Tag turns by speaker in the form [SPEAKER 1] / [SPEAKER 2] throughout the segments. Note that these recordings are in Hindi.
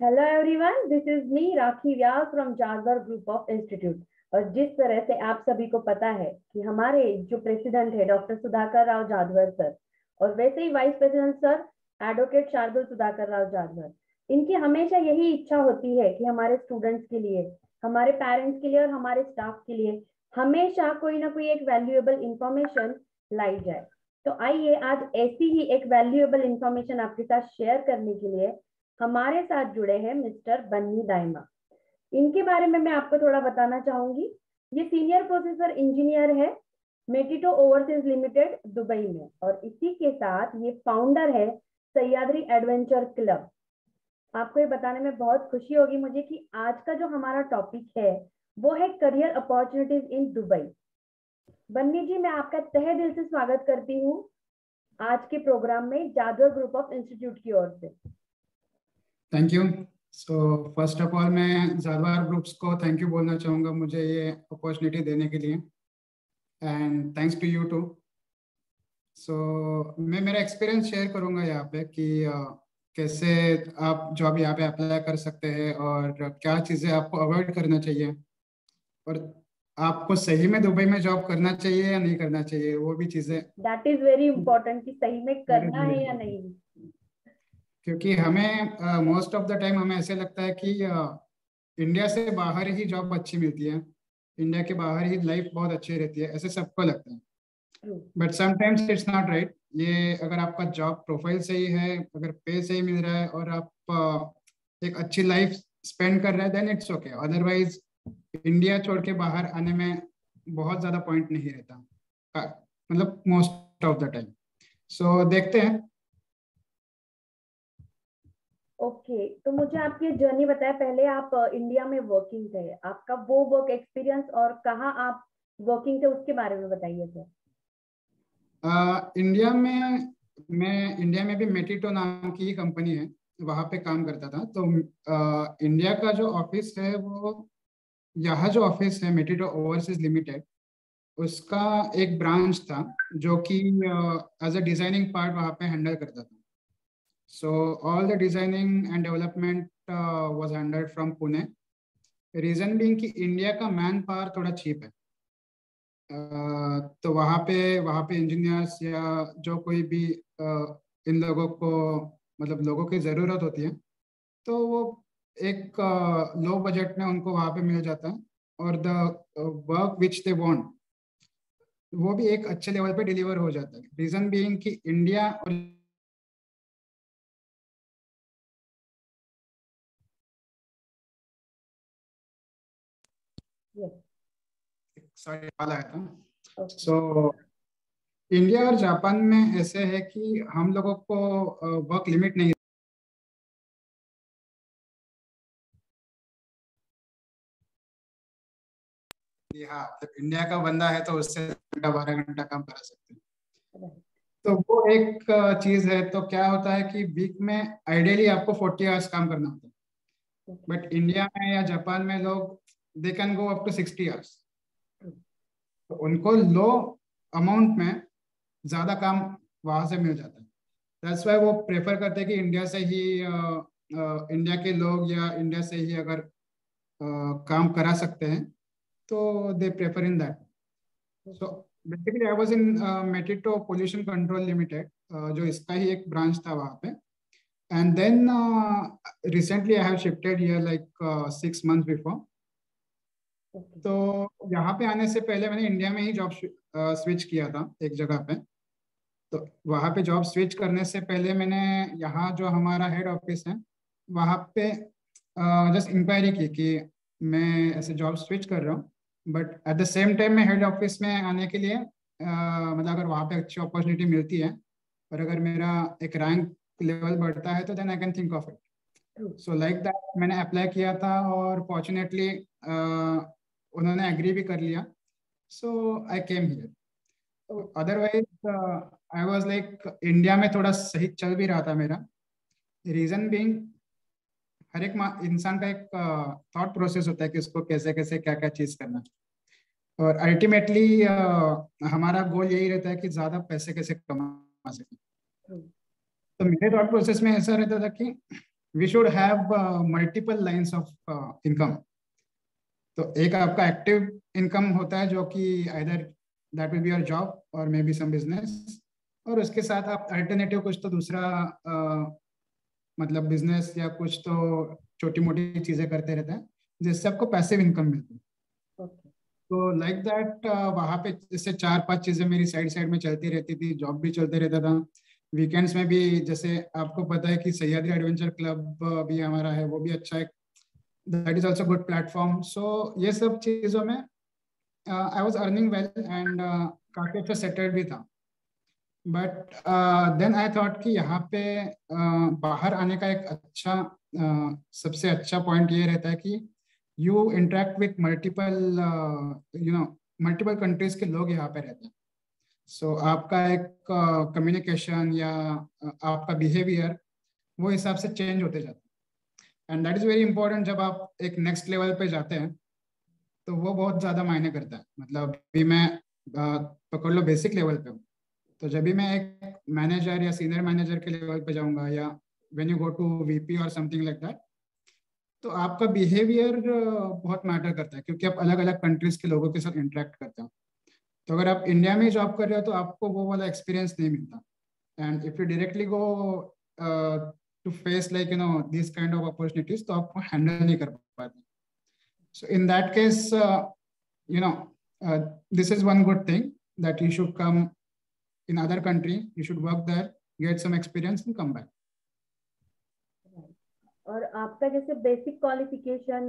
[SPEAKER 1] Hello everyone, this is me Rakhi Vyas from Jarwar group of institute. और जिस तरह से आप सभी को पता है कि हमारे जो प्रेसिडेंट है डॉक्टर सुधाकर राव जाधवर सर, और वैसे ही vice president sir advocate Shardul Sudhakar Rao Jadhavar, इनकी हमेशा यही इच्छा होती है कि हमारे स्टूडेंट्स के लिए, हमारे पेरेंट्स के लिए और हमारे स्टाफ के लिए हमेशा कोई ना कोई एक वैल्यूएबल इंफॉर्मेशन लाई जाए। तो आइए आज ऐसी ही एक वैल्यूएबल इंफॉर्मेशन आपके साथ शेयर करने के लिए हमारे साथ जुड़े हैं मिस्टर बन्नी दाइमा। इनके बारे में मैं आपको थोड़ा बताना चाहूंगी। ये सीनियर प्रोसेसर इंजीनियर है मेटिटो ओवरसीज लिमिटेड दुबई में, और इसी के साथ ये फाउंडर है सह्याद्री एडवेंचर क्लब। आपको ये बताने में बहुत खुशी होगी मुझे कि आज का जो हमारा टॉपिक है वो है करियर अपॉर्चुनिटीज इन दुबई। बन्नी जी, मैं आपका तहे दिल से स्वागत करती हूँ आज के प्रोग्राम में जादवर ग्रुप ऑफ इंस्टीट्यूट की ओर से।
[SPEAKER 2] Thank you. So first of all मैं जारवार ग्रुप्स को थैंक यू बोलना चाहूँगा मुझे ये अपॉर्चुनिटी देने के लिए, and thanks to you too. So मैं मेरा एक्सपीरियंस शेयर करूँगा यहाँ पे कि कैसे आप जॉब यहाँ पे अप्लाई कर सकते हैं और क्या चीज़ें आपको अवॉइड करना चाहिए, और आपको सही में दुबई में जॉब करना चाहिए या नहीं करना चाहिए, वो भी चीज़ें।
[SPEAKER 1] दैट इज वेरी इंपॉर्टेंट कि सही में
[SPEAKER 2] That is
[SPEAKER 1] करना
[SPEAKER 2] very
[SPEAKER 1] है या
[SPEAKER 2] important.
[SPEAKER 1] नहीं।
[SPEAKER 2] क्योंकि हमें मोस्ट ऑफ द टाइम हमें ऐसे लगता है कि इंडिया से बाहर ही जॉब अच्छी मिलती है, इंडिया के बाहर ही लाइफ बहुत अच्छी रहती है, ऐसे सबको लगता है। But sometimes it's not right. ये अगर आपका जॉब प्रोफाइल सही है, अगर पे सही मिल रहा है और आप एक अच्छी लाइफ स्पेंड कर रहे हैं, then it's okay. Otherwise India छोड़ के बाहर आने में बहुत ज़्यादा पॉइंट नहीं रहता, मतलब मोस्ट ऑफ द टाइम। सो देखते हैं।
[SPEAKER 1] ओके, तो मुझे आपकी जर्नी बताया। पहले आप इंडिया में वर्किंग थे, आपका वो वर्क एक्सपीरियंस और कहाँ आप वर्किंग थे उसके बारे में बताइए सर।
[SPEAKER 2] इंडिया में भी मेटिटो नाम की ही कंपनी है, वहाँ पे काम करता था। तो इंडिया का जो ऑफिस है वो, यहाँ जो ऑफिस है मेटिटो ओवरसीज लिमिटेड, उसका एक ब्रांच था जो कि एज अ डिजाइनिंग पार्ट वहाँ पे हैंडल करता था। So all the designing and development was handled from Pune. Reason being कि इंडिया का मैन पावर थोड़ा चीप है। तो वहाँ पे इंजीनियर्स या जो कोई भी इन लोगों को, मतलब लोगों की ज़रूरत होती है, तो वो एक लो बजट में उनको वहाँ पे मिल जाता है, और the work which they want वो भी एक अच्छे लेवल पे डिलीवर हो जाता है। रीज़न बीइंग कि इंडिया और सॉरी वाला आया था। सो इंडिया और जापान में ऐसे है कि हम लोगों को वर्क लिमिट नहीं। हाँ, मतलब इंडिया का बंदा है तो उससे 12 घंटा काम करा सकते हैं। तो वो एक चीज है। तो क्या होता है कि वीक में आइडियली आपको 40 आवर्स काम करना होता है, बट इंडिया में या जापान में लोग they can go up to 60 hours. तो उनको लो अमाउंट में ज्यादा काम वहां से मिल जाता है। दैट्स वाई वो प्रेफर करते हैं कि इंडिया से ही इंडिया के लोग या इंडिया से ही अगर काम करा सकते हैं तो they prefer in that. So basically I was in Metito pollution control limited, जो इसका ही एक ब्रांच था वहाँ पे। And then recently I have shifted here like 6 months before. तो यहाँ पे आने से पहले मैंने इंडिया में ही जॉब स्विच किया था एक जगह पे। तो वहाँ पे जॉब स्विच करने से पहले मैंने यहाँ जो हमारा हेड ऑफिस है वहाँ पे जस्ट इंक्वायरी की कि मैं ऐसे जॉब स्विच कर रहा हूँ, but at the same time मैं हेड ऑफिस में आने के लिए मतलब अगर वहाँ पे अच्छी अपॉर्चुनिटी मिलती है और अगर मेरा एक रैंक लेवल बढ़ता है तो then I can think of it. So like that मैंने अप्लाई किया था और फॉर्चुनेटली उन्होंने एग्री भी कर लिया। So I came here. Otherwise I was like India में थोड़ा सही चल भी रहा था मेरा। रीजन बीइंग हर एक इंसान का एक थॉट प्रोसेस होता है कि उसको कैसे कैसे क्या क्या चीज करना है, और अल्टीमेटली हमारा गोल यही रहता है कि ज्यादा पैसे कैसे कमा सके। तो मेरे थॉट प्रोसेस में ऐसा रहता था कि we should have multiple lines of income. तो एक आपका एक्टिव इनकम होता है जो कि either that will be your job और मे बी सम बिजनेस, और उसके साथ आप अल्टरनेटिव कुछ तो दूसरा मतलब बिजनेस या कुछ तो छोटी मोटी चीजें करते रहते हैं जिससे आपको पैसिव इनकम मिलती है।
[SPEAKER 1] Okay.
[SPEAKER 2] तो लाइक दैट वहाँ पे जैसे 4-5 चीजें मेरी साइड साइड में चलती रहती थी, जॉब भी चलते रहता था, वीकेंड्स में भी। जैसे आपको पता है कि सह्याद्री एडवेंचर क्लब भी हमारा है, वो भी अच्छा है, that is also good platform. So ये सब चीज़ों में I was earning well and काफ़ी अच्छा सेटल्ड भी था। बट देन आई थॉट कि यहाँ पे बाहर आने का एक अच्छा सबसे अच्छा पॉइंट ये रहता है कि you interact with multiple multiple countries के लोग यहाँ पे रहते हैं। सो आपका एक कम्युनिकेशन या आपका बिहेवियर वो हिसाब से चेंज होते जाता है, and that is very important. जब आप एक नेक्स्ट लेवल पे जाते हैं तो वो बहुत ज़्यादा मायने करता है। मतलब अभी मैं पकड़ लो बेसिक लेवल पे हूँ, तो जब भी मैं एक मैनेजर या सीनियर मैनेजर के लेवल पे जाऊंगा या when you go to VP और समथिंग लाइक दैट, तो आपका बिहेवियर बहुत मैटर करता है क्योंकि आप अलग अलग कंट्रीज के लोगों के साथ इंटरेक्ट करते हो। तो अगर आप इंडिया में जॉब कर रहे हो तो आपको वो वाला एक्सपीरियंस नहीं मिलता, and if you directly go to face like this kind of opportunities तो आपको हैंडल नहीं कर पाते। So in that case you know this is one good thing that you should come in other country, you should work there, get some experience and come back.
[SPEAKER 1] और आपका जैसे बेसिक क्वालिफिकेशन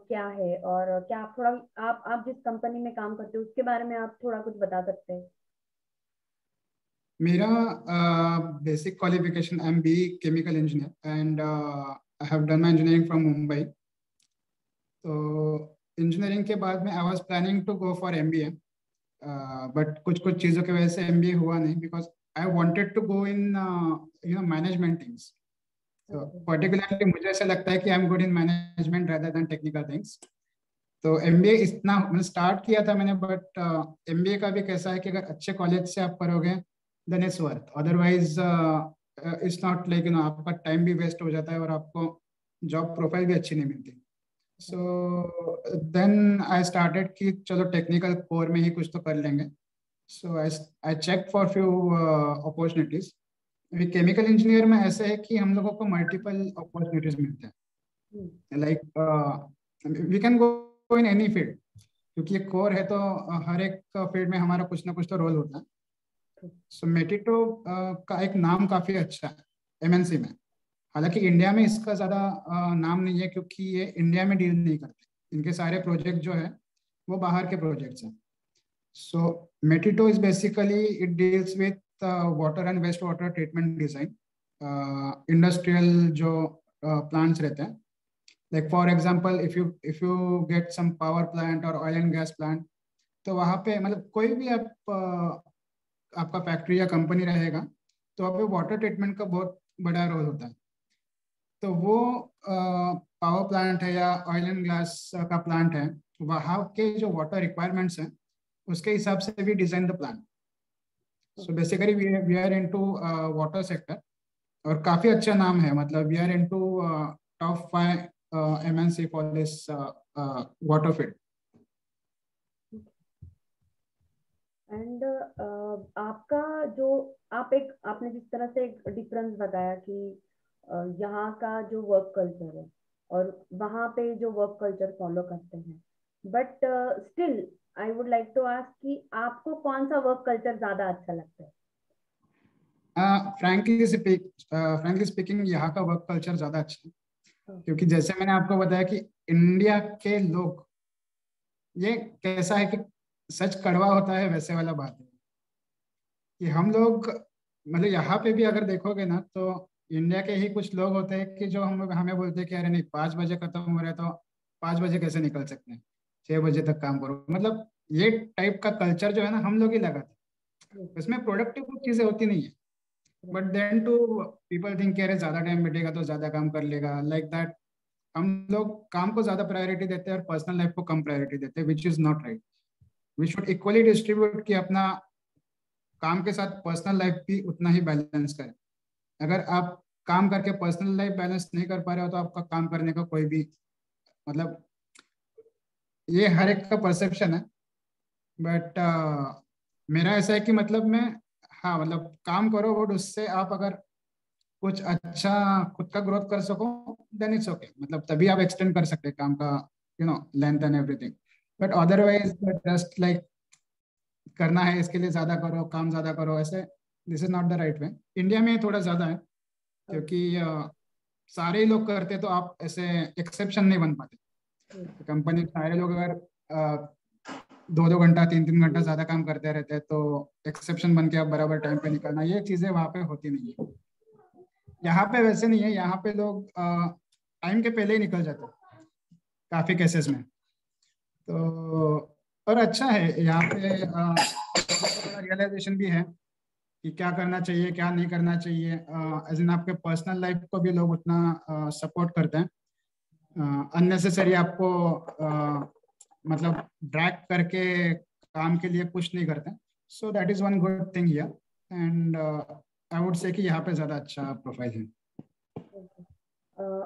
[SPEAKER 1] क्या है, और क्या आप थोड़ा आप जिस कंपनी में काम करते हो उसके बारे में आप थोड़ा कुछ बता सकते हैं?
[SPEAKER 2] मेरा basic qualification, I am B chemical engineer and I have done my engineering from Mumbai. तो इंजीनियरिंग के बाद में I was planning to go for MBA, but कुछ कुछ चीज़ों की वजह से एमबीए हुआ नहीं, because I wanted to go in management things. तो पर्टिकुलरली मुझे ऐसा लगता है कि I am good in management rather than technical things. तो एमबीए इतना मैंने स्टार्ट किया था मैंने, बट एमबीए का भी कैसा है कि अगर अच्छे कॉलेज से आप करोगे then it's worth, otherwise it's not like आपका टाइम भी वेस्ट हो जाता है और आपको जॉब प्रोफाइल भी अच्छी नहीं मिलती। सो देन आई स्टार्टेड कि चलो टेक्निकल कोर में ही कुछ तो कर लेंगे। So I check for few opportunities. अभी केमिकल इंजीनियर में ऐसे है कि हम लोगों को मल्टीपल अपॉर्चुनिटीज मिलते हैं, like we can go in any field, क्योंकि ये कोर है तो हर एक फील्ड में हमारा कुछ ना कुछ तो रोल होता है। सो मेटिटो का एक नाम काफी अच्छा है एमएनसी में, हालांकि इंडिया में इसका ज्यादा नाम नहीं है क्योंकि ये इंडिया में डील नहीं करते, इनके सारे प्रोजेक्ट जो है वो बाहर के प्रोजेक्ट्स हैं। So Metito is basically it deals with water and waste water treatment design, industrial जो प्लांट्स रहते हैं, like for example if you get some power plant और ऑयल एंड गैस प्लांट, तो वहाँ पे मतलब कोई भी आपका फैक्ट्री या कंपनी रहेगा तो वहाँ पे वाटर ट्रीटमेंट का बहुत बड़ा रोल होता है। तो वो पावर प्लांट है या ऑयल एंड गैस का प्लांट है, वहाँ के जो वाटर रिक्वायरमेंट्स हैं उसके हिसाब से भी design the plan. So basically we are into water sector, और काफी अच्छा नाम है, मतलब we are into top 5 MNC for this water field.
[SPEAKER 1] And आपका जो आपने जिस तरह से एक डिफरेंस बताया कि यहाँ का जो वर्क कल्चर है और वहाँ पे जो वर्क कल्चर फॉलो करते हैं, but still I would like to ask कि आपको कौन सा वर्क कल्चर ज्यादा अच्छा लगता है?
[SPEAKER 2] फ्रैंकली स्पीकिंग यहाँ का वर्क कल्चर ज्यादा अच्छा है, क्योंकि जैसे मैंने आपको बताया कि इंडिया के लोग, ये कैसा है कि सच कड़वा होता है वैसे वाला बात है कि हम लोग मतलब यहाँ पे भी अगर देखोगे ना तो इंडिया के ही कुछ लोग होते हैं कि जो हमें बोलते हैं कि अरे नहीं 5 बजे खत्म हो रहा है तो 5 बजे कैसे निकल सकते हैं, 6 बजे तक काम करो। मतलब ये टाइप का कल्चर जो है ना हम लोग ही लगाते हैं, इसमें प्रोडक्टिव चीजें होती नहीं है, but then too people think कि अरे ज्यादा टाइम बैठेगा तो ज्यादा काम कर लेगा, लाइक दैट। हम लोग काम को ज्यादा प्रायोरिटी देते हैं और पर्सनल लाइफ को कम प्रायोरिटी देते हैं, which is not right. We should equally distribute कि अपना काम के साथ पर्सनल लाइफ भी उतना ही बैलेंस करें। अगर आप काम करके पर्सनल लाइफ बैलेंस नहीं कर पा रहे हो तो आपका काम करने का कोई भी मतलब, ये हर एक का परसेप्शन है। बट मेरा ऐसा है कि मतलब मैं, हाँ मतलब काम करो बट उससे आप अगर कुछ अच्छा खुद का ग्रोथ कर सको देन इट्स ओके, मतलब तभी आप एक्सटेंड कर सकते हैं काम का length and everything. But otherwise just like करना है इसके लिए ज्यादा करो, काम ज्यादा करो, ऐसे this is not the right way. India में थोड़ा ज्यादा है क्योंकि सारे ही लोग करते तो आप ऐसे एक्सेप्शन नहीं बन पाते। कंपनी सारे लोग अगर 2-2 घंटा 3-3 घंटा ज्यादा काम करते रहते हैं तो एक्सेप्शन बन के आप बराबर टाइम पे निकलना, ये चीजें वहां पे होती नहीं है। यहाँ पे वैसे नहीं है, यहाँ पे लोग टाइम के पहले ही निकल जाते हैं काफी केसेस में। तो और अच्छा है यहाँ पे रियलाइजेशन भी है कि क्या करना चाहिए क्या नहीं करना चाहिए। एज इन आपके पर्सनल लाइफ को भी लोग उतना सपोर्ट करते हैं, अननेसेसरी आपको मतलब ड्रैग करके काम के लिए पुश नहीं करते। So that is one good thing here, and I would say कि यहाँ पे ज्यादा अच्छा प्रोफाइल है।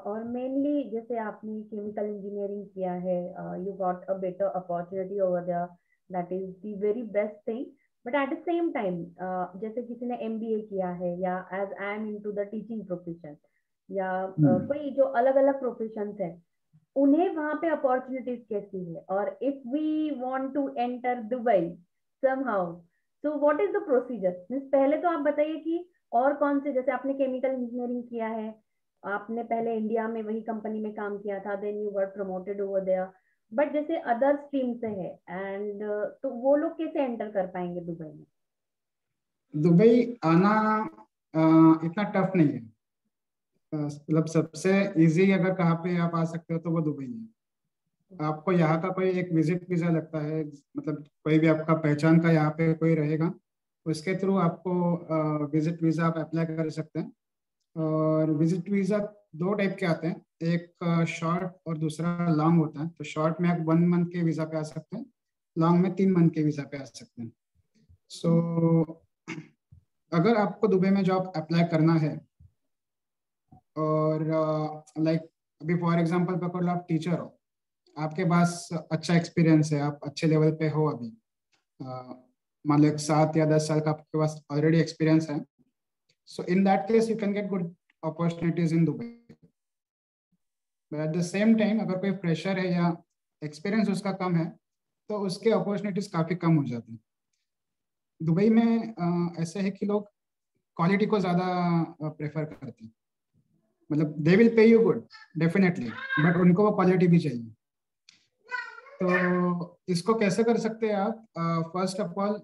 [SPEAKER 1] और मेनली जैसे आपने केमिकल इंजीनियरिंग किया है, you got a better opportunity over there, that is the very best thing. But at the same time जैसे किसी ने एमबीए किया है या as I am into the teaching profession या कोई जो अलग अलग प्रोफेशंस है, उन्हें वहां पे अपॉर्चुनिटीज कैसी है? और if we want to enter Dubai somehow, so what is the procedure? Means पहले तो आप बताइए कि और कौन से, जैसे आपने केमिकल इंजीनियरिंग किया है, आपने पहले इंडिया में वही कंपनी में काम किया था, then you were promoted over there, but जैसे अदर स्ट्रीम से है एंड तो वो लोग कैसे एंटर कर पाएंगे दुबई में?
[SPEAKER 2] दुबई आना इतना टफ नहीं है। मतलब सबसे इजी अगर कहाँ पे आप आ सकते हो तो वो दुबई है। आपको यहाँ का कोई एक विजिट वीजा लगता है, मतलब कोई भी आपका पहचान का यहाँ पे कोई रहेगा, उसके थ्रू आपको विजिट वीजा आप अप्लाई कर सकते हैं। और विजिट वीजा दो टाइप के आते हैं, एक शॉर्ट और दूसरा लॉन्ग होता है। तो शॉर्ट में आप 1 मंथ के वीजा पे आ सकते हैं, लॉन्ग में 3 मंथ के वीजा पे आ सकते हैं। सो अगर आपको दुबई में जॉब अप्लाई करना है और लाइक अभी फॉर एग्जांपल पकड़ लो आप टीचर हो, आपके पास अच्छा एक्सपीरियंस है, आप अच्छे लेवल पे हो अभी, मान लो 7 या 10 साल का आपके पास ऑलरेडी एक्सपीरियंस है। So in that case you can get good opportunities in Dubai. But at the same time अगर कोई फ्रेशर है या एक्सपीरियंस उसका कम है तो उसके अपॉर्चुनिटीज काफी कम हो जाती हैं। दुबई में ऐसे है कि लोग क्वालिटी को ज्यादा प्रेफर करते हैं, मतलब they will pay you good definitely, but उनको वो क्वालिटी भी चाहिए। तो इसको कैसे कर सकते हैं आप? फर्स्ट ऑफ ऑल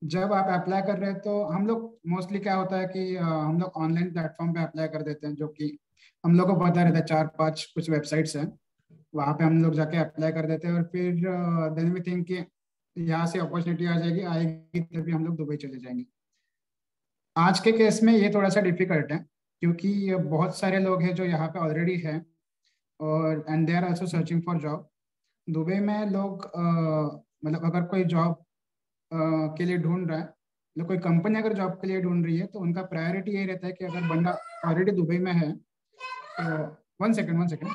[SPEAKER 2] जब आप अप्लाई कर रहे हैं तो हम लोग मोस्टली क्या होता है कि हम लोग ऑनलाइन प्लेटफॉर्म पे अप्लाई कर देते हैं, जो कि हम लोग को पता रहता है 4-5 कुछ वेबसाइट्स हैं, वहाँ पे हम लोग जाके अप्लाई कर देते हैं और फिर देन वी थिंक कि यहाँ से अपॉर्चुनिटी आ जाएगी, आएगी तभी हम लोग दुबई चले जाएंगे। आज के केस में ये थोड़ा सा डिफिकल्ट है क्योंकि बहुत सारे लोग हैं जो यहाँ पे ऑलरेडी हैं और and they are also searching for job. Dubai में लोग मतलब अगर कोई जॉब के लिए ढूंढ रहा है, मतलब कोई कंपनी अगर जॉब के लिए ढूंढ रही है तो उनका प्रायोरिटी यही रहता है कि अगर बंदा ऑलरेडी दुबई में है तो 1 second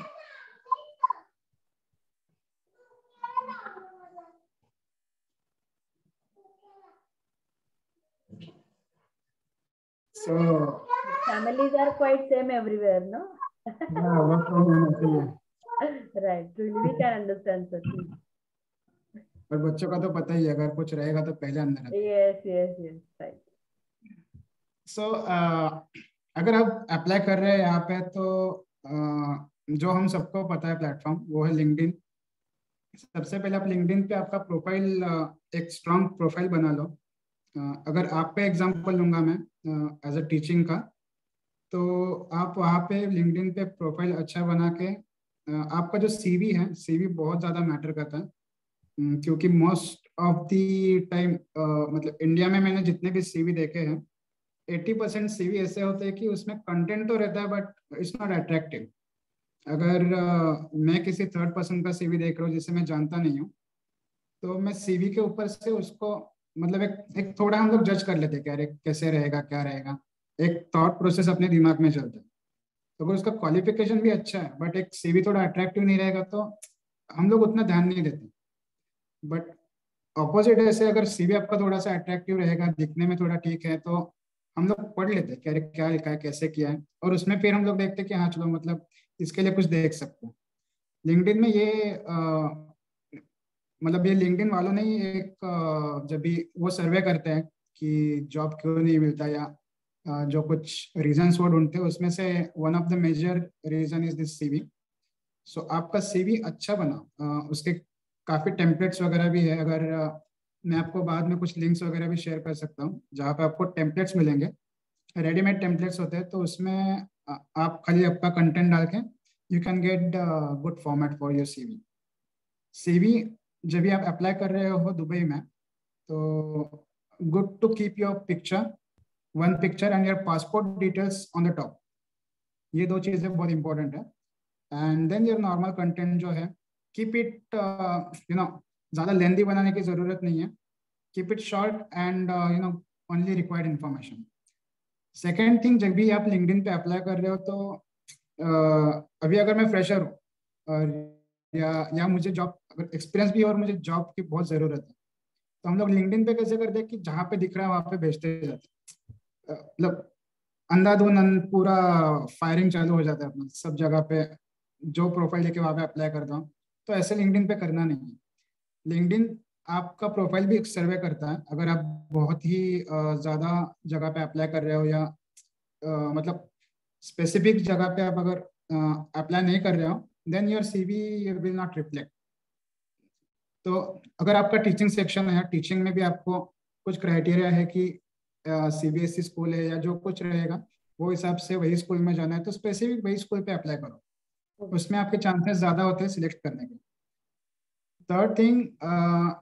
[SPEAKER 2] so
[SPEAKER 1] Families are quite same everywhere, no?
[SPEAKER 2] Work from home ऐसे ही है।
[SPEAKER 1] Right, really we can understand sir.
[SPEAKER 2] और बच्चों का तो पता ही है, अगर कुछ रहेगा तो पहले अंदर आता है।
[SPEAKER 1] Yes, yes, yes, right.
[SPEAKER 2] सो अगर आप अप्लाई कर रहे हैं यहाँ पे तो जो हम सबको पता है प्लेटफॉर्म वो है लिंक्डइन। सबसे पहले आप लिंक्डइन पे आपका प्रोफाइल एक स्ट्रांग प्रोफाइल बना लो। अगर आप पे एग्जांपल लूंगा मैं एज अ टीचिंग का, तो आप वहाँ पे लिंक्डइन पे प्रोफाइल अच्छा बना के आपका जो सीवी है, सीवी बहुत ज़्यादा मैटर करता है। क्योंकि मोस्ट ऑफ द टाइम मतलब इंडिया में मैंने जितने भी सीवी देखे हैं 80% सीवी ऐसे होते हैं कि उसमें कंटेंट तो रहता है बट इट्स नॉट अट्रैक्टिव। अगर मैं किसी थर्ड पर्सन का सीवी देख रहा हूँ जिसे मैं जानता नहीं हूँ, तो मैं सीवी के ऊपर से उसको मतलब एक थोड़ा हम लोग जज कर लेते हैं कि अरे कैसे रहेगा क्या रहेगा। एक थॉट प्रोसेस अपने दिमाग में चलता है। तो अगर उसका क्वालिफिकेशन भी अच्छा है बट एक सीवी थोड़ा अट्रैक्टिव नहीं रहेगा तो हम लोग उतना ध्यान नहीं देते। बट ऑपोजिट ऐसे अगर सीवी आपका थोड़ा सा अट्रैक्टिव रहेगा, दिखने में थोड़ा ठीक है, तो हम लोग पढ़ लेते हैं क्या क्या लिखा है, कैसे किया है, और उसमें फिर हम लोग देखते हैं कि हाँ चलो मतलब इसके लिए कुछ देख सकते हैं। लिंक्डइन में ये मतलब ये लिंक्डइन वालों ने ही एक जब भी वो सर्वे करते हैं कि जॉब क्यों नहीं मिलता या जो कुछ रीजंस वो ढूंढते हैं, उसमें से one of the major reason is this CV. So आपका सीवी अच्छा बना, उसके काफी टेम्पलेट्स वगैरह भी है। अगर मैं आपको बाद में कुछ लिंक्स वगैरह भी शेयर कर सकता हूँ जहाँ पे आपको टेम्पलेट्स मिलेंगे, रेडीमेड टेम्पलेट्स होते हैं। तो उसमें आप खाली आपका कंटेंट डाल के you can get good format for your CV. CV जब भी आप अप्लाई कर रहे हो दुबई में, तो good to keep your picture, one picture and your passport details on the top. ये दो चीज़ें बहुत इंपॉर्टेंट है। And then your normal content जो है, कीप इट ज़्यादा लेंदी बनाने की ज़रूरत नहीं है। Keep it short and only required information. Second thing, जब भी आप लिंक्डइन पे अप्लाई कर रहे हो तो अभी अगर मैं फ्रेशर हूँ और या मुझे जॉब अगर एक्सपीरियंस भी है और मुझे जॉब की बहुत ज़रूरत है, तो हम लोग लिंक्डइन पे कैसे करते हैं कि जहाँ पे दिख रहा है वहाँ पे भेजते जाते हैं। मतलब अंधाधुन पूरा फायरिंग चालू हो जाता है अपना सब जगह पे, जो प्रोफाइल लेके वहाँ पे अप्लाई करता हूँ। तो ऐसे लिंक्डइन पे करना नहीं है। लिंक्डइन आपका प्रोफाइल भी एक सर्वे करता है। अगर आप बहुत ही ज़्यादा जगह पे अप्लाई कर रहे हो या मतलब स्पेसिफिक जगह पे आप अगर अप्लाई नहीं कर रहे हो, then your CV will not reflect. तो अगर आपका टीचिंग सेक्शन है, टीचिंग में भी आपको कुछ क्राइटेरिया है कि सीबीएसई स्कूल है या जो कुछ रहेगा वो हिसाब से वही स्कूल में जाना है, तो स्पेसिफिक वही स्कूल पे अप्लाई करो। उसमें आपके चांसेस ज़्यादा होते हैं सिलेक्ट करने के। थर्ड थिंग,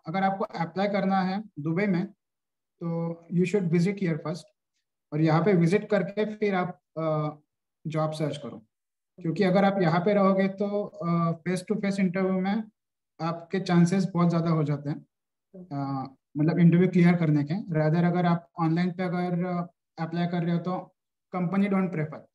[SPEAKER 2] अगर आपको अप्लाई करना है दुबई में तो you should visit year first, और यहाँ पे विजिट करके फिर आप जॉब सर्च करो। क्योंकि अगर आप यहाँ पे रहोगे तो फेस टू फेस इंटरव्यू में आपके चांसेस बहुत ज़्यादा हो जाते हैं, मतलब इंटरव्यू क्लियर करने के। रादर अगर आप ऑनलाइन पे अगर अप्लाई कर रहे हो तो कंपनी डोंट प्रेफर,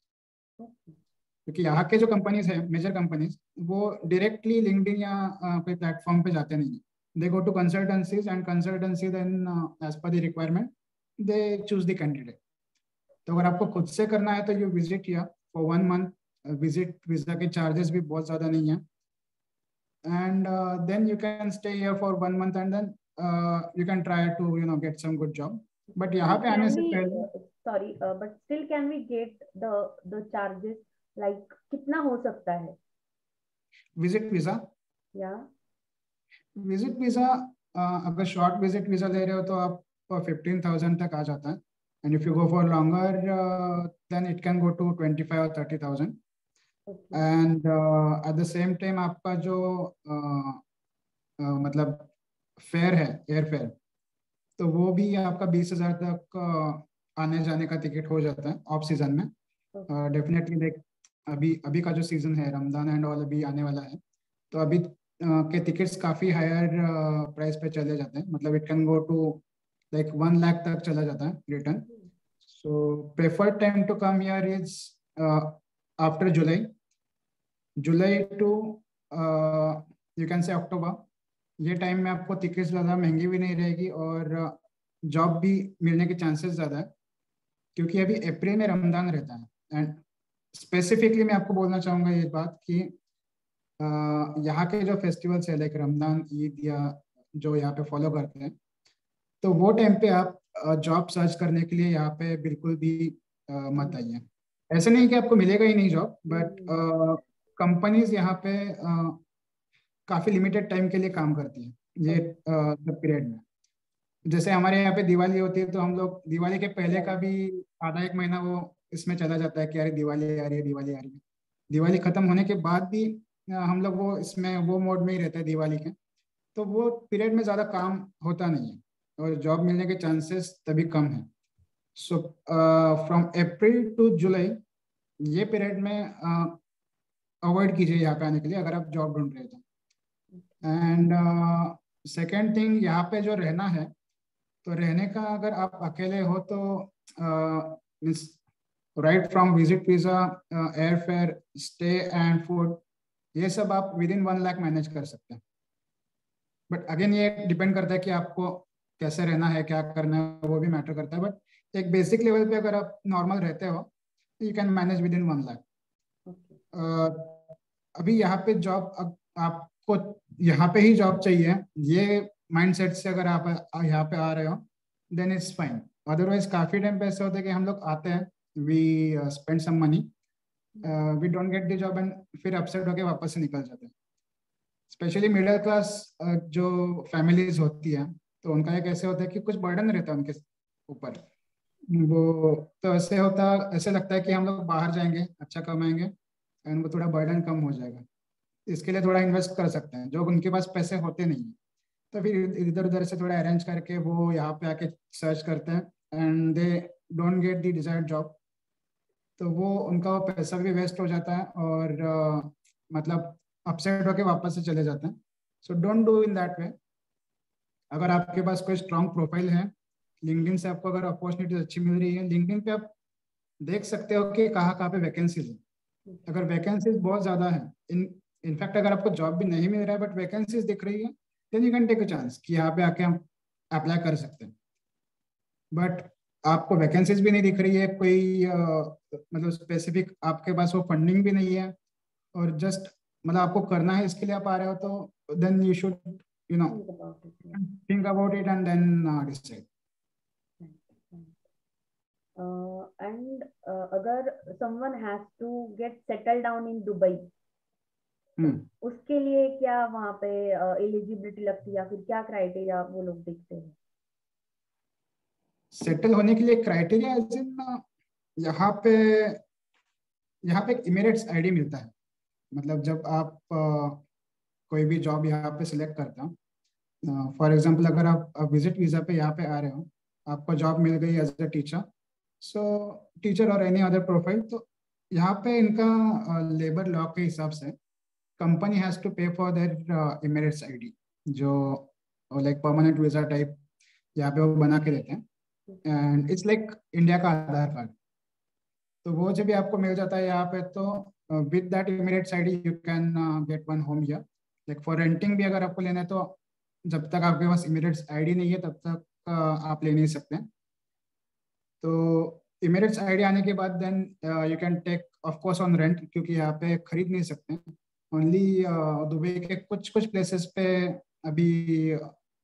[SPEAKER 2] क्योंकि यहाँ के जो कंपनीज है मेजर कंपनीज वो डायरेक्टली लिंक्डइन या कोई प्लेटफॉर्म पे जाते नहीं। They go to consultancies and consultancy then as per the requirement they choose the candidate. तो अगर आपको खुद से करना है तो यू विजिट या फॉर 1 मंथ। विजिट वीजा के चार्जेस भी बहुत ज़्यादा नहीं है, and then you can stay here for 1 month and then you can try to get some good job. But यहाँ
[SPEAKER 1] Still
[SPEAKER 2] पे आने
[SPEAKER 1] can
[SPEAKER 2] से
[SPEAKER 1] we,
[SPEAKER 2] पहले
[SPEAKER 1] sorry, but still can we get the charges, like कितना हो सकता है?
[SPEAKER 2] विजिट वीजा,
[SPEAKER 1] या
[SPEAKER 2] विजिट वीजा अगर शॉर्ट विजिट वीजा ले रहे हो तो आप 15,000 तक आ जाता है। And if you go for longer then it can go to 25 और 30,000।
[SPEAKER 1] Okay.
[SPEAKER 2] And at the same time आपका जो मतलब फेयर है, एयर फेयर, तो वो भी आपका 20,000 तक आने जाने का टिकट हो जाता है ऑफ सीजन में।
[SPEAKER 1] ओके।
[SPEAKER 2] डेफिनेटली देख, अभी अभी का जो सीजन है रमजान एंड ऑल अभी आने वाला है, तो अभी के टिकट्स काफ़ी हायर प्राइस पे चले जाते हैं। मतलब it can go to like 1 lakh तक चला जाता है return. So preferred time to come here is after July, July to you can say October. ये टाइम में आपको टिकट्स ज़्यादा महंगी भी नहीं रहेगी और जॉब भी मिलने के चांसेस ज़्यादा है, क्योंकि अभी अप्रैल में रमजान रहता है। एंड स्पेसिफिकली मैं आपको बोलना चाहूँगा ये बात कि यहाँ के जो फेस्टिवल्स है लाइक रमजान, ईद या जो यहाँ पे फॉलो करते हैं, तो वो टाइम पे आप जॉब सर्च करने के लिए यहाँ पे बिल्कुल भी मत आइए। ऐसे नहीं कि आपको मिलेगा ही नहीं जॉब, बट कंपनीज यहाँ पे काफ़ी लिमिटेड टाइम के लिए काम करती है ये पीरियड में। जैसे हमारे यहाँ पे दिवाली होती है तो हम लोग दिवाली के पहले का भी आधा एक महीना वो इसमें चला जाता है कि अरे दिवाली आ रही है, दिवाली आ रही है। दिवाली खत्म होने के बाद भी हम लोग वो इसमें वो मोड में ही रहते हैं दिवाली के। तो वो पीरियड में ज़्यादा काम होता नहीं है और जॉब मिलने के चांसेस तभी कम है। सो फ्रॉम अप्रैल टू जुलाई ये पीरियड में अवॉइड कीजिए यहाँ पे आने के लिए अगर आप जॉब ढूंढ रहे हो तो। एंड सेकेंड थिंग, यहाँ पे जो रहना है, तो रहने का अगर आप अकेले हो तो means right from visit visa, air fare, stay and food, ये सब आप विद इन 1 लाख मैनेज कर सकते हैं। बट अगेन ये डिपेंड करता है कि आपको कैसे रहना है, क्या करना है, वो भी मैटर करता है। बट एक बेसिक लेवल पे अगर आप नॉर्मल रहते हो तो you can manage with in 1 lakh. अभी यहाँ पे जॉब, आपको यहाँ पे ही जॉब चाहिए, ये माइंडसेट से अगर आप यहाँ पे आ रहे हो देन इट्स फाइन। अदरवाइज काफी टाइम पे ऐसे होता है कि हम लोग आते हैं, we spend some money, we don't get the job and फिर अपसेट होके वापस से निकल जाते हैं। स्पेशली मिडिल क्लास जो फैमिलीज होती हैं, तो उनका ये कैसे होता है कि कुछ बर्डन रहता है उनके ऊपर। वो तो ऐसे होता, ऐसे लगता है कि हम लोग बाहर जाएंगे, अच्छा कमाएंगे एंड वो थोड़ा बर्डन कम हो जाएगा, इसके लिए थोड़ा इन्वेस्ट कर सकते हैं। जो उनके पास पैसे होते नहीं हैं तो फिर इधर उधर से थोड़ा अरेंज करके वो यहाँ पे आके सर्च करते हैं and they don't get the desired job. तो वो उनका वो पैसा भी वेस्ट हो जाता है और मतलब अपसेट होके वापस से चले जाते हैं। So don't do in that वे। अगर आपके पास कोई स्ट्रॉन्ग प्रोफाइल है, लिंक्डइन से आपको अगर अपॉर्चुनिटीज अच्छी मिल रही है, लिंक्डइन पे आप देख सकते हो कि कहाँ कहाँ पे वैकेंसीज है। अगर वैकेंसीज बहुत ज़्यादा है, इनफैक्ट अगर आपको जॉब भी नहीं मिल रहा है बट वैकेंसीज दिख रही है, then you can take a chance कि यहाँ पे आके हम अप्लाई कर सकते हैं। बट आपको वैकेंसीज भी नहीं दिख रही है, कोई मतलब स्पेसिफिक आपके पास वो फंडिंग भी नहीं है, और जस्ट मतलब आपको करना है इसके लिए आप आ रहे हो, तो then you should you know think about it and then decide.
[SPEAKER 1] And अगर someone has to get settled down in Dubai, उसके लिए क्या वहाँ पे एलिजिबिलिटी लगती है या फिर क्या क्राइटेरिया वो लोग देखते हैं?
[SPEAKER 2] सेटल होने के लिए क्राइटेरिया यहाँ पे एक इमिरेट्स आईडी मिलता है। मतलब जब आप कोई भी जॉब यहाँ पे सिलेक्ट करते हो, फॉर एग्जांपल अगर आप विजिट वीजा पे यहाँ पे आ रहे हो, आपको जॉब मिल गई as a teacher, so teacher और एनी अदर प्रोफाइल, तो यहाँ पे इनका लेबर लॉ के हिसाब से company has to pay for their Emirates ID, जो लाइक परमानेंट वीजा टाइप यहाँ पे वो बना के देते हैं, एंड इट्स लाइक इंडिया का आधार कार्ड। तो वो जब भी आपको मिल जाता है यहाँ पे, तो with that emirates ID you can get one home here. Like for renting भी अगर आपको लेना है, तो जब तक आपके पास इमिरेट्स आईडी नहीं है तब तक आप ले नहीं सकते। तो इमिरेट्स आईडी आने के बाद then you can take of course on rent, क्योंकि यहाँ पे खरीद नहीं सकते। ओनली दुबई के कुछ कुछ प्लेसेस पे अभी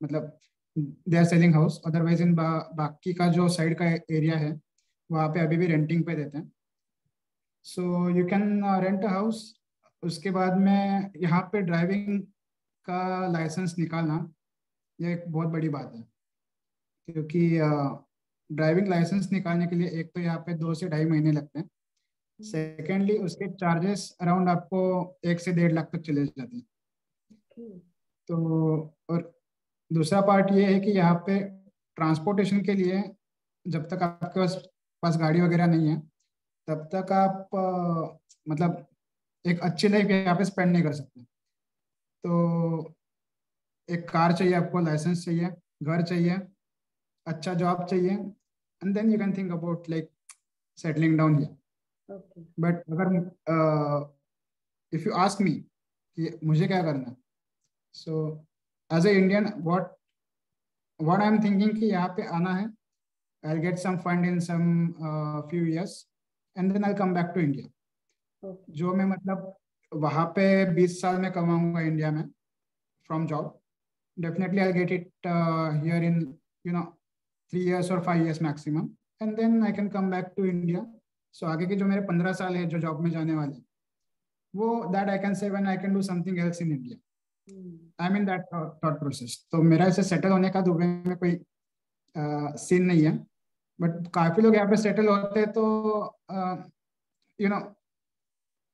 [SPEAKER 2] मतलब they are selling house, otherwise in बाकी का जो साइड का एरिया है वहाँ पे अभी भी रेंटिंग पे देते हैं। So you can rent a house. उसके बाद में यहाँ पे ड्राइविंग का लाइसेंस निकालना ये एक बहुत बड़ी बात है, क्योंकि ड्राइविंग लाइसेंस निकालने के लिए एक तो यहाँ पे 2 से 2.5 महीने लगते हैं। सेकेंडली उसके चार्जेस अराउंड आपको 1 से 1.5 लाख तक चले जाते हैं। तो और दूसरा पार्ट ये है कि यहाँ पे ट्रांसपोर्टेशन के लिए जब तक आपके पास गाड़ी वगैरह नहीं है, तब तक आप मतलब एक अच्छी लाइफ यहाँ पे स्पेंड नहीं कर सकते। तो एक कार चाहिए आपको, लाइसेंस चाहिए, घर चाहिए, अच्छा जॉब चाहिए, and then you can think about like settling down here. But अगर इफ यू आस्क मी कि मुझे क्या करना है, so as a Indian what I am thinking कि यहाँ पे आना है, I'll get some fund in some few years and then I'll come back to India. जो मैं मतलब वहाँ पे 20 साल में कमाऊंगा इंडिया में from job, definitely I'll get it here in 3 years or 5 years maximum, and then I can come back to India. So आगे के जो मेरे 15 साल है जो जॉब में जाने वाले, वो that I can save and I can do something else in India. I'm in that thought process. तो मेरा ऐसे सेटल होने का दुबई में कोई सीन नहीं है, बट काफी लोग यहाँ पे सेटल होते हैं। तो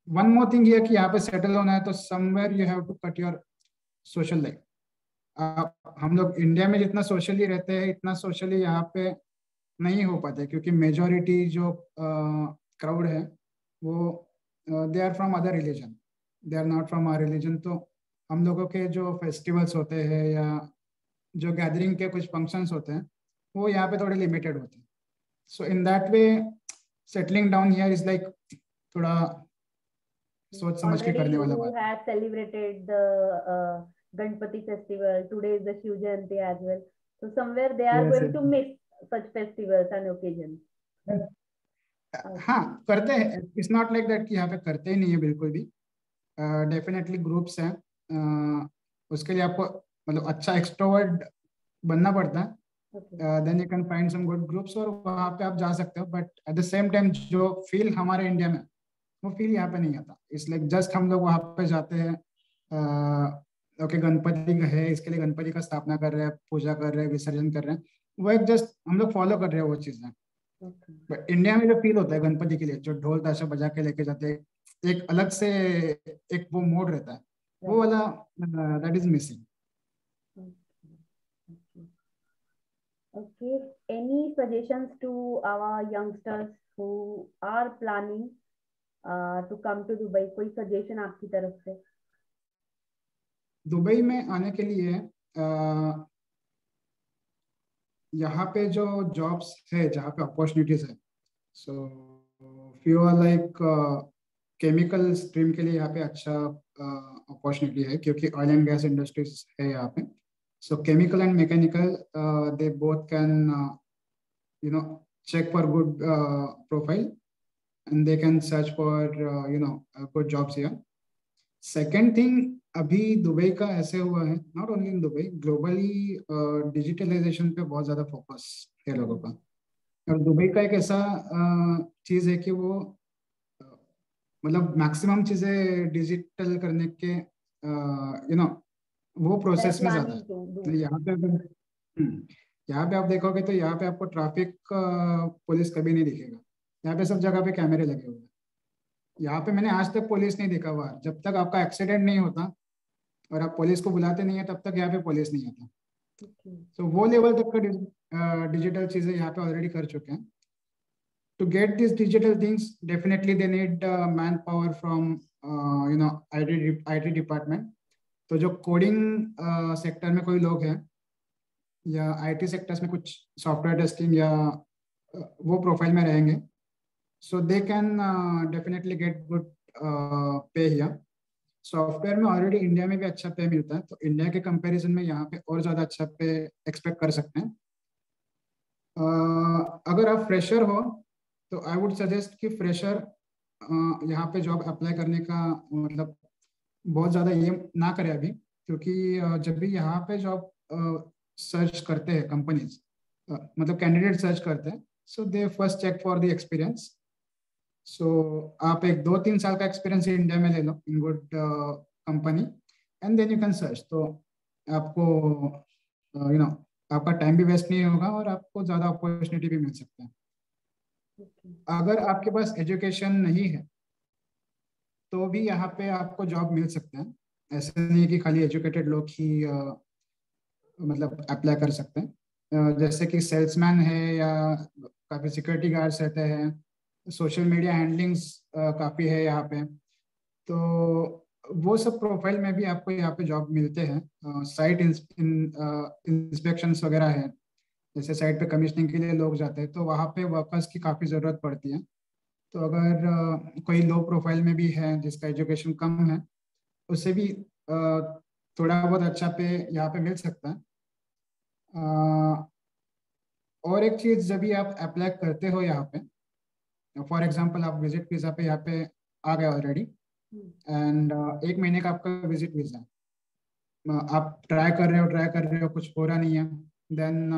[SPEAKER 2] वन मोर थिंग ये कि यहाँ पे सेटल होना है तो somewhere you have to cut your social life. हम लोग इंडिया में जितना सोशली रहते हैं इतना सोशली यहाँ पे नहीं हो पाते, क्योंकि मेजोरिटी जो क्राउड है वो they are from other religion, they are not from our religion. तो हम लोगों के जो फेस्टिवल्स होते हैं या जो गैदरिंग के कुछ फंक्शंस होते हैं वो यहाँ पे थोड़े लिमिटेड होते हैं। So in that way settling down here is like थोड़ा सोच समझ के
[SPEAKER 1] Already
[SPEAKER 2] करने वाला
[SPEAKER 1] you
[SPEAKER 2] बात है।
[SPEAKER 1] had celebrated the Ganpati festival. Today is the Shiv Jayanti as well. So somewhere they are
[SPEAKER 2] yes
[SPEAKER 1] going
[SPEAKER 2] yes.
[SPEAKER 1] to miss such festivals and occasions.
[SPEAKER 2] हाँ
[SPEAKER 1] Okay.
[SPEAKER 2] करते हैं, इट्स नॉट लाइक दैट कि यहाँ पे करते ही नहीं है बिल्कुल भी। डेफिनेटली ग्रुप्स हैं, उसके लिए आपको मतलब अच्छा एक्सट्रोवर्ट बनना पड़ता है।
[SPEAKER 1] Okay.
[SPEAKER 2] Then you can find some good groups और वहाँ पे आप जा सकते हो, but at the same time जो फील हमारे इंडिया में वो फील यहाँ पे नहीं आता। इसलिए जस्ट हम लोग वहाँ पे जाते हैं, ओके गणपति है इसके लिए गणपति का स्थापना कर रहे हैं, पूजा कर रहे हैं, विसर्जन कर रहे हैं, वो एक जस्ट हम लोग फॉलो कर रहे हैं वो चीजें।
[SPEAKER 1] Okay.
[SPEAKER 2] बट इंडिया में जो फील होता है गणपति के लिए, जो ढोल ताशा बजा के लेके जाते हैं, एक अलग से एक वो मोड रहता है, वो
[SPEAKER 1] Right.
[SPEAKER 2] वाला that is missing.
[SPEAKER 1] Okay. Okay. Okay. Any suggestions to our youngsters who are planning to come to Dubai? कोई suggestion आपकी तरफ से?
[SPEAKER 2] दुबई में आने के लिए यहाँ पे जो जॉब्स है, जहाँ पे अपॉर्चुनिटीज है, so few are like chemical stream के लिए यहाँ पे अच्छा अपॉर्चुनिटी है, क्योंकि ऑयल एंड गैस इंडस्ट्रीज है यहाँ पे। सो chemical and mechanical they both can you know check for good profile, and they can search for good jobs here. Second thing, अभी दुबई का ऐसे हुआ है, not only in Dubai, globally digitalisation पे बहुत ज्यादा फोकस है लोगों का। और दुबई का एक ऐसा चीज है कि वो मतलब मैक्सिमम चीजें डिजिटल करने के वो
[SPEAKER 1] They're
[SPEAKER 2] प्रोसेस में ज्यादा
[SPEAKER 1] planning
[SPEAKER 2] है।
[SPEAKER 1] to
[SPEAKER 2] तो
[SPEAKER 1] do.
[SPEAKER 2] यहाँ पे अगर यहाँ पे आप देखोगे तो यहाँ पे आपको ट्रैफिक पुलिस कभी नहीं दिखेगा। यहाँ पे सब जगह पे कैमरे लगे हुए हैं। यहाँ पे मैंने आज तक पुलिस नहीं देखा हुआ। जब तक आपका एक्सीडेंट नहीं होता और आप पुलिस को बुलाते नहीं है तब तक यहाँ पे पुलिस नहीं आता।
[SPEAKER 1] Okay.
[SPEAKER 2] तो वो लेवल तक का डिजिटल चीजें यहाँ पे ऑलरेडी कर चुके हैं। To get these digital things, definitely they need manpower from IT department. तो जो कोडिंग सेक्टर में कोई लोग हैं या आईटी सेक्टर्स में कुछ सॉफ्टवेयर टेस्टिंग या वो प्रोफाइल में रहेंगे, so they can definitely get good pay here. Software में ऑलरेडी इंडिया में भी अच्छा पे मिलता है, तो इंडिया के कंपैरिजन में यहाँ पे और ज़्यादा अच्छा पे एक्सपेक्ट कर सकते हैं। अगर आप फ्रेशर हो तो आई वुड सजेस्ट कि फ्रेशर यहाँ पे जॉब अप्लाई करने का मतलब बहुत ज़्यादा ये ना करें अभी, क्योंकि जब भी यहाँ पे जॉब सर्च करते हैं कंपनीज, मतलब कैंडिडेट सर्च करते हैं, so they first check for the experience. So आप एक 2-3 साल का एक्सपीरियंस इंडिया में ले लो in good company, and then you can search. तो आपको आपका टाइम भी वेस्ट नहीं होगा और आपको ज़्यादा अपॉर्चुनिटी भी मिल सकता है।
[SPEAKER 1] Okay.
[SPEAKER 2] अगर आपके पास एजुकेशन नहीं है तो भी यहाँ पे आपको जॉब मिल सकता है। ऐसे नहीं कि खाली एजुकेटेड लोग ही मतलब अप्लाई कर सकते हैं। जैसे कि सेल्समैन है या काफ़ी सिक्योरिटी गार्ड्स रहते हैं, सोशल मीडिया हैंडलिंग्स काफ़ी है यहाँ पे, तो वो सब प्रोफाइल में भी आपको यहाँ पे जॉब मिलते हैं। साइट इंस्पेक्शंस वगैरह है, जैसे साइट पे कमीशनिंग के लिए लोग जाते हैं, तो वहाँ पे वर्कर्स की काफ़ी ज़रूरत पड़ती है। तो अगर कोई लो प्रोफाइल में भी है जिसका एजुकेशन कम है, उससे भी थोड़ा बहुत अच्छा पे यहाँ पे मिल सकता है। और एक चीज़, जब भी आप अप्लाई करते हो यहाँ पे, फॉर एग्जांपल आप विजिट वीज़ा पे यहाँ पे आ गए ऑलरेडी, एंड 1 महीने का आपका विजिट वीज़ा, आप ट्राई कर रहे हो, कुछ हो रहा नहीं है, देन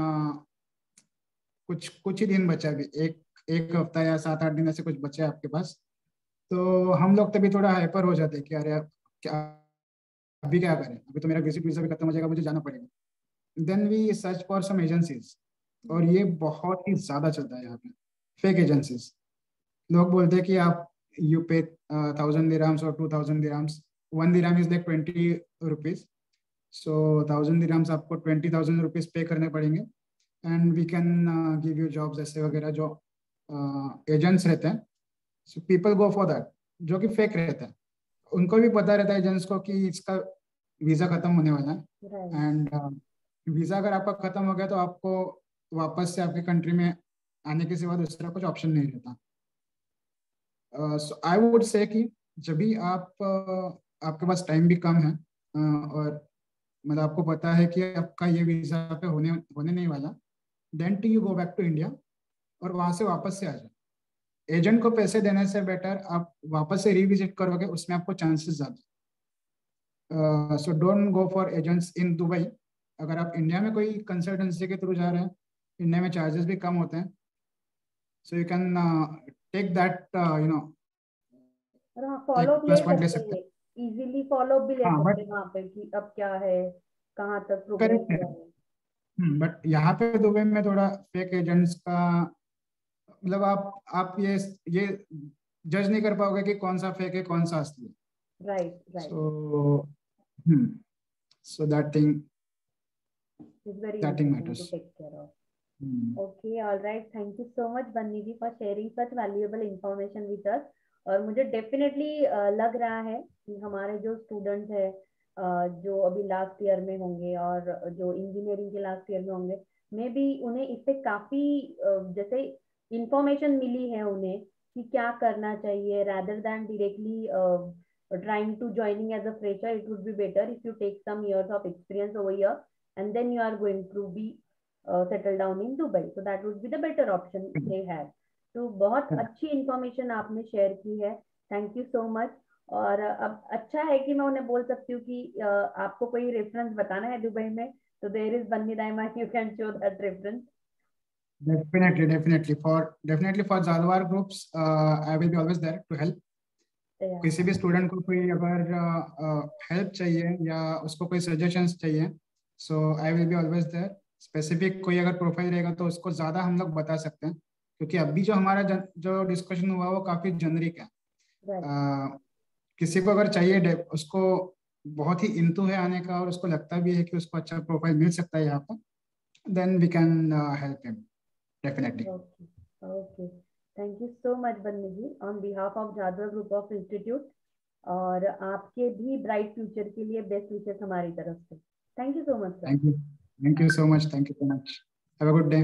[SPEAKER 2] कुछ ही दिन बचा, अभी एक हफ्ता या 7-8 दिन ऐसे कुछ बचे आपके पास, तो हम लोग तभी थोड़ा हाइपर हो जाते हैं कि अरे क्या अभी क्या करें, अभी तो मेरा विजिट वीजा भी खत्म हो जाएगा, मुझे जाना पड़ेगा। Then we search for some agencies, और ये बहुत ही ज्यादा चलता है यहाँ पे, फेक एजेंसीज। लोग बोलते हैं कि आप यू पे 1000 दिरहम्स और 2000 dirhams, 1 dirham is like 20 rupees, सो 1000 दिरहम्स आपको 20,000 रुपीज पे करने पड़ेंगे, and we can give you jobs ऐसे वगैरह जो एजेंट्स रहते हैं। So people go for that, जो कि फेक रहता है। उनको भी पता रहता है एजेंट्स को कि इसका वीज़ा खत्म होने वाला है,
[SPEAKER 1] Right.
[SPEAKER 2] एंड वीज़ा अगर आपका खत्म हो गया तो आपको वापस से आपके कंट्री में आने के सिवा दूसरा कुछ ऑप्शन नहीं रहता। सो आई वुड से कि जब भी आपके पास टाइम भी कम है, और मतलब आपको पता है कि आपका ये वीजा पे होने होने नहीं वाला, then too you go back to India और वहां से वापस से आ जाए। एजेंट को पैसे देने से बेटर आप वापस से रिविजिट करोगे, उसमें आपको चांसेस ज्यादा। So don't go for agents in Dubai. अगर आप इंडिया में कोई कंसल्टेंसी के थ्रू जा रहे हैं, इंडिया में चार्जेस भी कम होते हैं, so you can take that
[SPEAKER 1] और हाँ, फॉलो
[SPEAKER 2] एक
[SPEAKER 1] अप ले
[SPEAKER 2] प्लस पॉइंट ले
[SPEAKER 1] सकते
[SPEAKER 2] सकते
[SPEAKER 1] हैं, इजीली फॉलो अप भी ले
[SPEAKER 2] हैं। हाँ
[SPEAKER 1] सकते
[SPEAKER 2] बट
[SPEAKER 1] हैं वहाँ पे कि अब क्या है, कहाँ तक प्रोग्रेस
[SPEAKER 2] करेक्ट है।
[SPEAKER 1] हुआ है।
[SPEAKER 2] बट यहाँ पे दुबई में थोड़ा फेक एजेंट्स का मतलब आप ये जज नहीं कर पाओगे कि कौन सा फेक है कौन सा असली है।
[SPEAKER 1] Right right.
[SPEAKER 2] So so
[SPEAKER 1] it's very
[SPEAKER 2] that thing
[SPEAKER 1] important to
[SPEAKER 2] matters.
[SPEAKER 1] Take care of. Okay, all right. Thank you so much, Bunny ji, for sharing such valuable information with us. और मुझे डेफिनेटली लग रहा है कि हमारे जो स्टूडेंट्स हैं, जो अभी लास्ट ईयर में होंगे और जो इंजीनियरिंग के लास्ट ईयर में होंगे, मे बी उन्हें इससे काफी जैसे इंफॉर्मेशन मिली है उन्हें कि क्या करना चाहिए, rather than directly trying to joining as a fresher. It would be better if you take some years of experience over here and then you are going to be settle down in Dubai. So that would be the better option they have. तो बहुत अच्छी इंफॉर्मेशन आपने शेयर की है, थैंक यू सो मच। और अब अच्छा है कि मैं उन्हें बोल सकती हूँ कि आपको कोई रेफरेंस बताना है दुबई में, तो there is Banni Daima, you can show that reference.
[SPEAKER 2] Definitely for Zalwar groups, I will be always there to help. किसी भी स्टूडेंट को कोई अगर हेल्प चाहिए या उसको कोई सजेशंस चाहिए, so I will be always there. Specific कोई अगर प्रोफाइल रहेगा तो उसको ज़्यादा हम लोग बता सकते हैं, क्योंकि अभी जो हमारा जो डिस्कशन हुआ वो काफ़ी जेनरिक है। किसी को अगर चाहिए उसको बहुत ही इंतु है आने का और उसको लगता भी है कि उसको अच्छा प्रोफाइल मिल सकता है यहाँ पर, then we can help him definitely.
[SPEAKER 1] Okay okay, thank you so much Banni ji, on behalf of Jadav group of institute. और आपके भी ब्राइट फ्यूचर के लिए बेस्ट विशेस हमारी तरफ से। Thank you so much sir.
[SPEAKER 2] Thank you so much, thank you so much, have a good day.